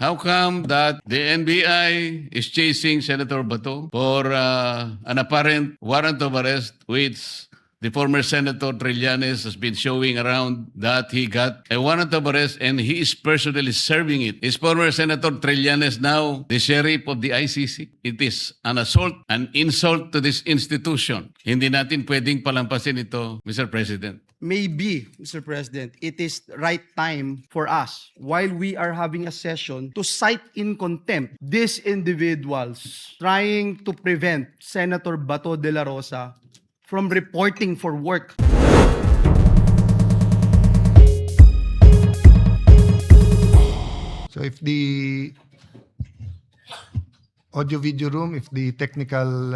How come that the NBI is chasing Senator Bato for an apparent warrant of arrest, which the former Senator Trillanes has been showing around that he got a warrant of arrest and he is personally serving it? Is former Senator Trillanes now the sheriff of the ICC? It is an assault, an insult to this institution. Hindi natin pwedeng palampasin ito, Mr. President. Maybe, Mr. President, it is the right time for us, while we are having a session, to cite in contempt these individuals trying to prevent Senator Bato de la Rosa from reporting for work. So if the audio-video room, if the technical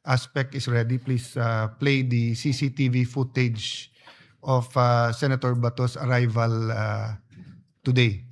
aspect is ready, please play the CCTV footage of Senator Bato's arrival today.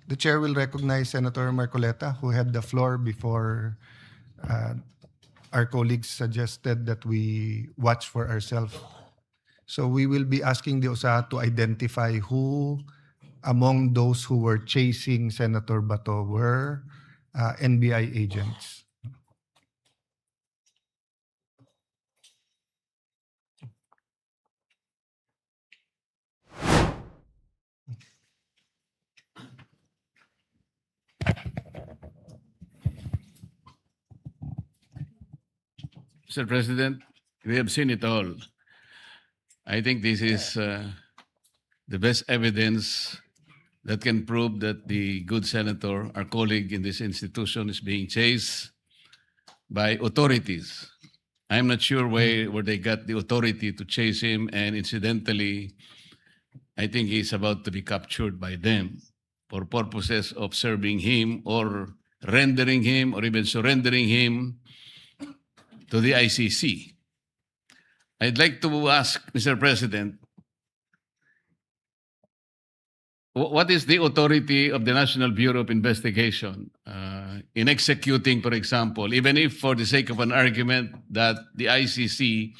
The chair will recognize Senator Marcoleta, who had the floor before our colleagues suggested that we watch for ourselves. So we will be asking the OSA to identify who among those who were chasing Senator Bato were NBI agents. Mr. President, we have seen it all. I think this is the best evidence that can prove that the good senator, our colleague in this institution, is being chased by authorities. I'm not sure where they got the authority to chase him, and incidentally, I think he's about to be captured by them for purposes of serving him or rendering him or even surrendering him to the ICC. I'd like to ask, Mr. President, what is the authority of the National Bureau of Investigation in executing, for example, even if for the sake of an argument that the ICC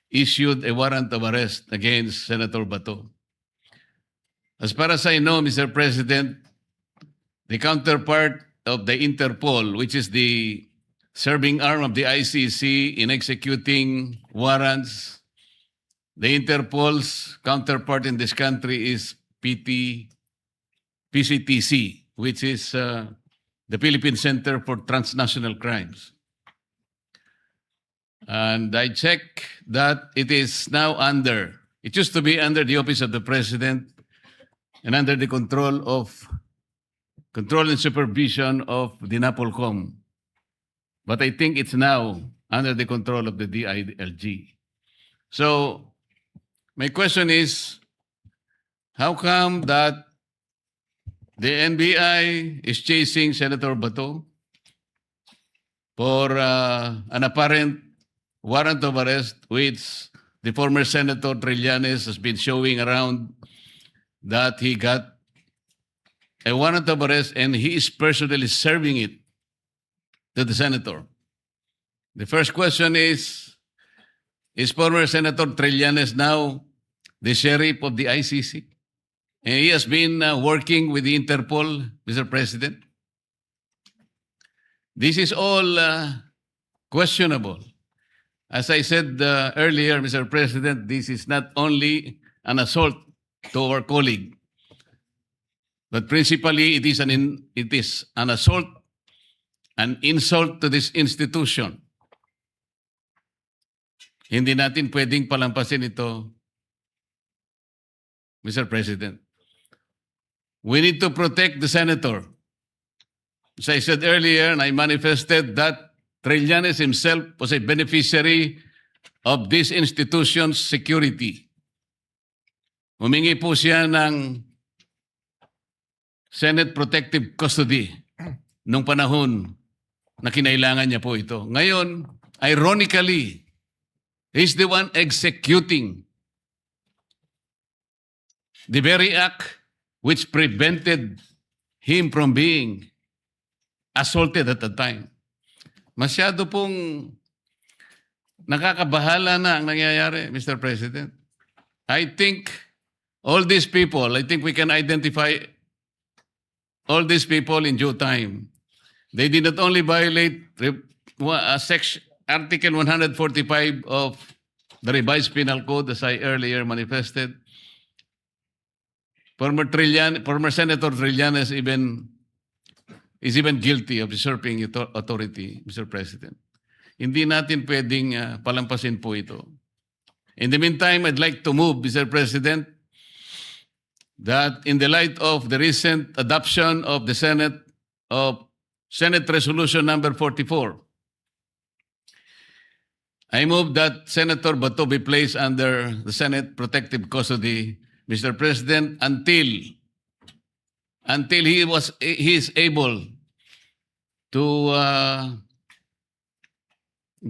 issued a warrant of arrest against Senator Bato? As far as I know, Mr. President, the counterpart of the Interpol, which is the serving arm of the ICC in executing warrants, the Interpol's counterpart in this country is PCTC, which is the Philippine Center for Transnational Crimes. And I check that it is now under, it used to be under the Office of the President and under the control and supervision of the NAPOLCOM. But I think it's now under the control of the DILG. So my question is, how come that the NBI is chasing Senator Bato for an apparent warrant of arrest, which the former Senator Trillanes has been showing around that he got a warrant of arrest and he is personally serving it to the senator? The first question is former Senator Trillanes now the sheriff of the ICC? And he has been working with the Interpol, Mr. President. This is all questionable. As I said earlier, Mr. President, this is not only an assault to our colleague, but principally it is an assault, an insult to this institution. Hindi natin pwedeng palampasin ito, Mr. President. We need to protect the senator. As I said earlier, and I manifested that Trillanes himself was a beneficiary of this institution's security. Humingi po siya ng Senate Protective Custody nung panahon na kinailangan niya po ito. Ngayon, ironically, he's the one executing the very act which prevented him from being assaulted at the time. Masyado pong nakakabahala na ang nangyayari, Mr. President. I think all these people, I think we can identify all these people in due time. They did not only violate Article 145 of the revised penal code, as I earlier manifested. Former Senator Trillanes is even guilty of usurping authority, Mr. President. Hindi natin pwedeng palampasin po ito. In the meantime, I'd like to move, Mr. President, that in the light of the recent adoption of the Senate Resolution number 44, I move that Senator Bato be placed under the Senate Protective Custody, Mr. President, until he is able to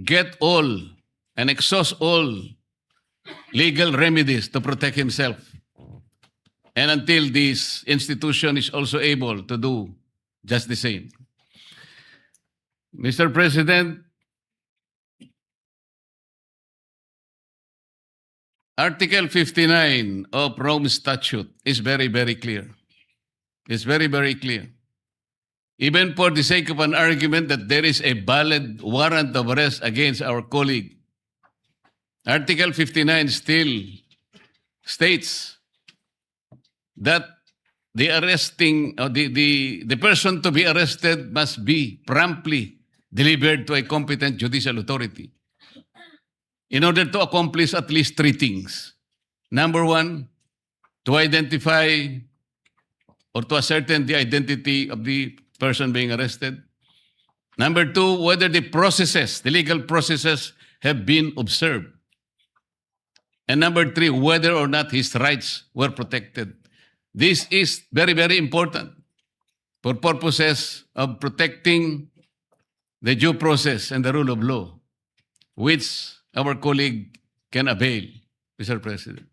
get all and exhaust all legal remedies to protect himself. and until this institution is also able to do just the same. Mr. President, Article 59 of Rome Statute is very, very clear. It's very, very clear. Even for the sake of an argument that there is a valid warrant of arrest against our colleague, Article 59 still states that the arresting or the person to be arrested must be promptly delivered to a competent judicial authority in order to accomplish at least three things. Number one, to identify or to ascertain the identity of the person being arrested. Number two, whether the processes, the legal processes have been observed. And number three, whether or not his rights were protected. This is very, very important for purposes of protecting the due process and the rule of law, which our colleague can avail, Mr. President.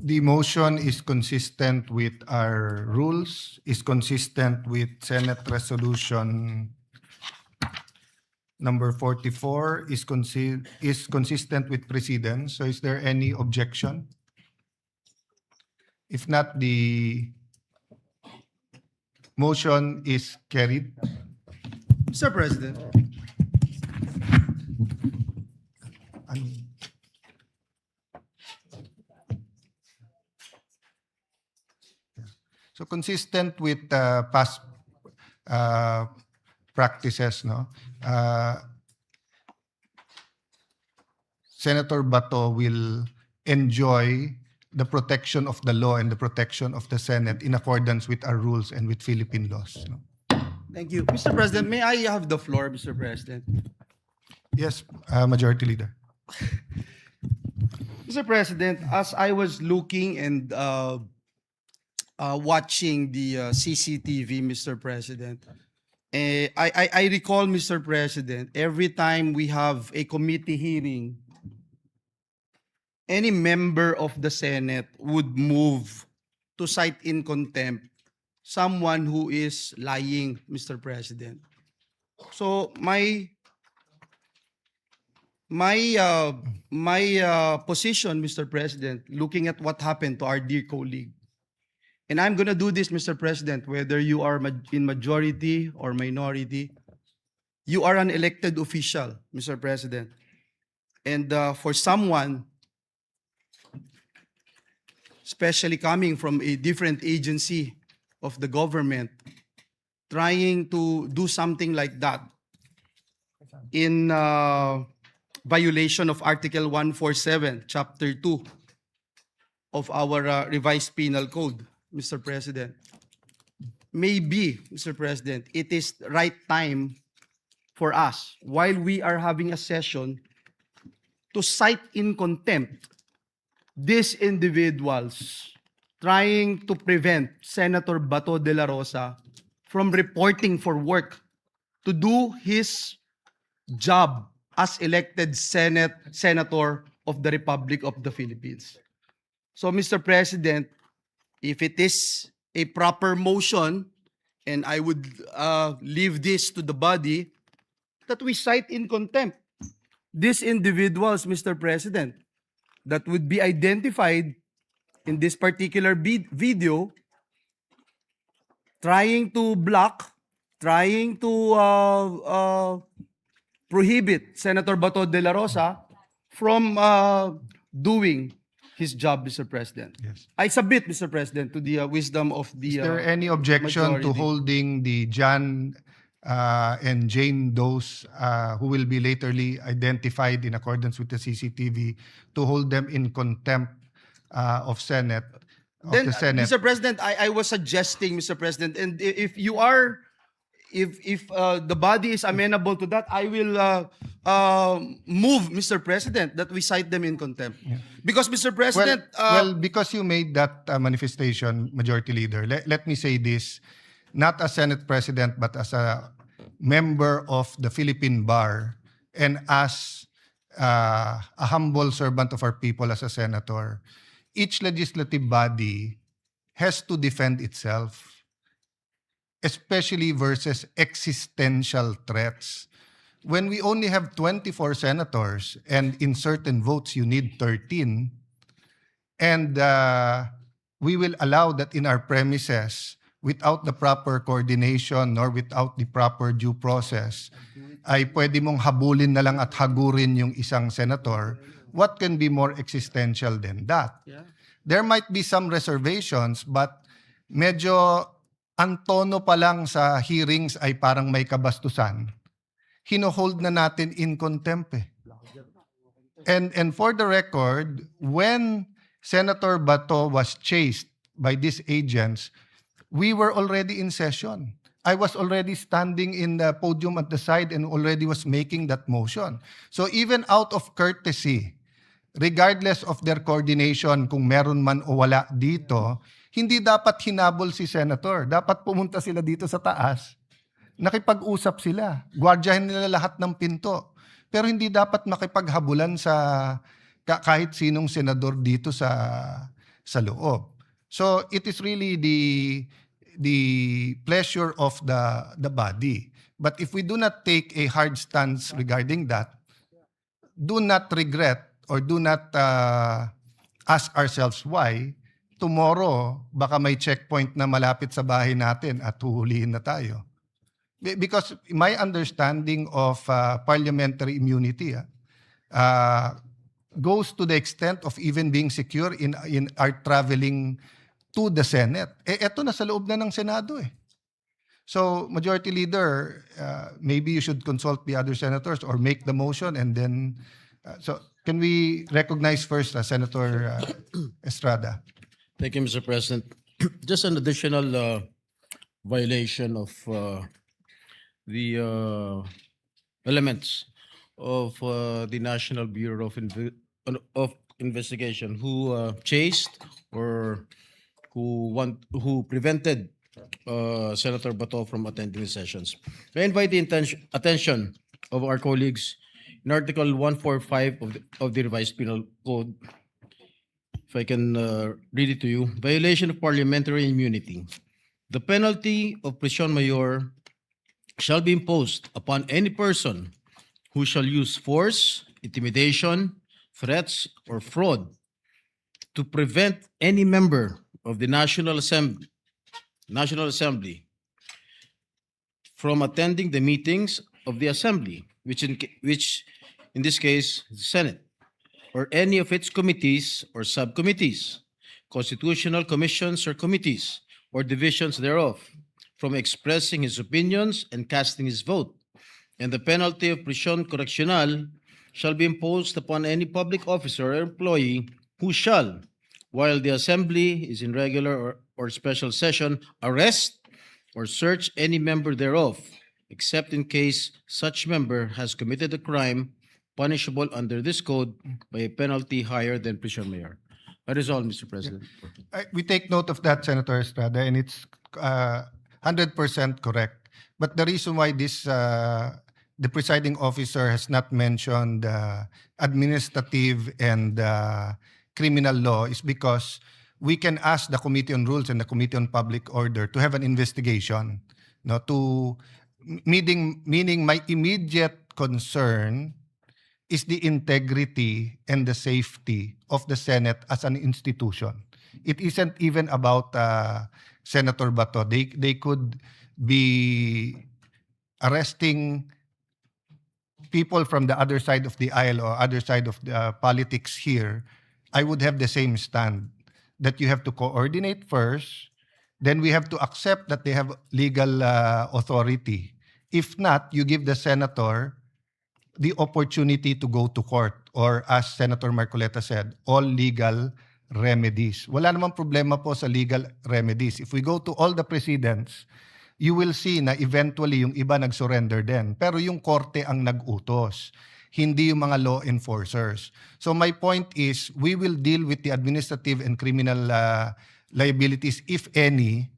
The motion is consistent with our rules, is consistent with Senate Resolution number 44, is consistent with precedence. So is there any objection? If not, the motion is carried. Mr. President, So consistent with past practices, no? Senator Bato will enjoy the protection of the law and the protection of the Senate in accordance with our rules and with Philippine laws. No? thank you. Mr. President, may I have the floor, Mr. President? Yes, Majority Leader. Mr. President, as I was looking and watching the CCTV, Mr. President, I recall, Mr. President, every time we have a committee hearing, any member of the Senate would move to cite in contempt someone who is lying, Mr. President. So my position, Mr. President, looking at what happened to our dear colleague, and I'm going to do this, Mr. President, whether you are in majority or minority, you are an elected official, Mr. President. And for someone, especially coming from a different agency of the government, trying to do something like that in violation of Article 147, Chapter 2 of our revised penal code, Mr. President. Maybe, Mr. President, it is the right time for us, while we are having a session, to cite in contempt these individuals trying to prevent Senator Bato de la Rosa from reporting for work to do his job as elected senator of the Republic of the Philippines. So, Mr. President, if it is a proper motion, and I would leave this to the body, that we cite in contempt these individuals, Mr. President, that would be identified in this particular video, trying to block, trying to prohibit Senator Bato de la Rosa from doing his job, Mr. President. Yes. I submit, Mr. President, to the wisdom of the Is there any objection to majority. holding the John and Jane Does, who will be laterly identified in accordance with the CCTV, to hold them in contempt of Senate? Then, the Senate? Mr. President, I was suggesting, Mr. President, and if you are, if the body is amenable to that, I will move, Mr. President, that we cite them in contempt. Yeah. Because, Mr. President, well, because you made that manifestation, Majority Leader, let me say this, not as Senate President, but as a member of the Philippine Bar, and as a humble servant of our people as a senator, each legislative body has to defend itself, especially versus existential threats. When we only have 24 senators and in certain votes you need 13, and we will allow that in our premises without the proper coordination nor without the proper due process, ay pwede mong habulin na lang at hagurin yung isang senator, what can be more existential than that? There might be some reservations, but medyo ang tono pa lang sa hearings ay parang may kabastusan. Hino-hold na natin in contempt eh. And for the record, when Senator Bato was chased by these agents, we were already in session. I was already standing in the podium at the side and already was making that motion. So even out of courtesy, regardless of their coordination, kung meron man o wala dito, hindi dapat hinabol si Senator. Dapat pumunta sila dito sa taas. Nakipag-usap sila. Gwardiyahin nila lahat ng pinto. Pero hindi dapat makipaghabulan sa kahit sinong senador dito sa loob. So it is really the pleasure of the body. But if we do not take a hard stance regarding that, do not regret or do not ask ourselves why, tomorrow baka may checkpoint na malapit sa bahay natin at huhulihin na tayo. Because my understanding of parliamentary immunity goes to the extent of even being secure in our traveling to the Senate. Eto na sa loob na ng Senado eh. So, Majority Leader, maybe you should consult the other senators or make the motion and then, so can we recognize first Senator Estrada? Thank you, Mr. President. Just an additional violation of the elements of the National Bureau of Investigation who chased or who prevented Senator Bato from attending the sessions. I invite the attention of our colleagues in Article 145 of the Revised Penal Code. If I can read it to you. Violation of parliamentary immunity. The penalty of prison mayor shall be imposed upon any person who shall use force, intimidation, threats, or fraud to prevent any member of the National Assembly from attending the meetings of the Assembly, which in this case is the Senate, or any of its committees or subcommittees, constitutional commissions or committees, or divisions thereof, from expressing his opinions and casting his vote. And the penalty of prison correctional shall be imposed upon any public officer or employee who shall, while the Assembly is in regular or special session, arrest or search any member thereof, except in case such member has committed a crime punishable under this code by a penalty higher than prison mayor. That is all, Mr. President. We take note of that, Senator Estrada, and it's 100% correct. But the reason why this the presiding officer has not mentioned administrative and criminal law is because we can ask the Committee on Rules and the Committee on Public Order to have an investigation. No, to meaning my immediate concern is the integrity and the safety of the Senate as an institution. It isn't even about Senator Bato. They could be arresting people from the other side of the aisle or other side of the politics here. I would have the same stand that you have to coordinate first, then we have to accept that they have legal authority. If not, you give the senator the opportunity to go to court or, as Senator Marcoleta said, all legal remedies. Wala namang problema po sa legal remedies. If we go to all the precedents, you will see na eventually yung iba nag-surrender din. Pero yung korte ang nag-utos, hindi yung mga law enforcers. So my point is, we will deal with the administrative and criminal liabilities, if any,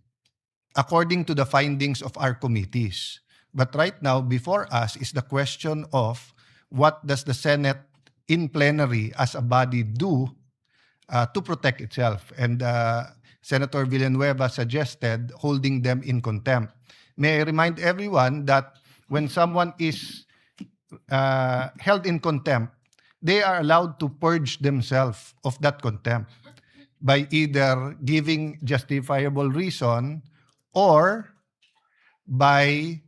according to the findings of our committees. But right now, before us is the question of what does the Senate in plenary as a body do to protect itself. And Senator Villanueva suggested holding them in contempt. May I remind everyone that when someone is held in contempt, they are allowed to purge themselves of that contempt by either giving justifiable reason or by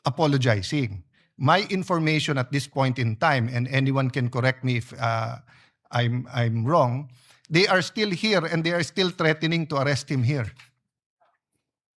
apologizing. My information at this point in time, and anyone can correct me if I'm wrong, they are still here and they are still threatening to arrest him here.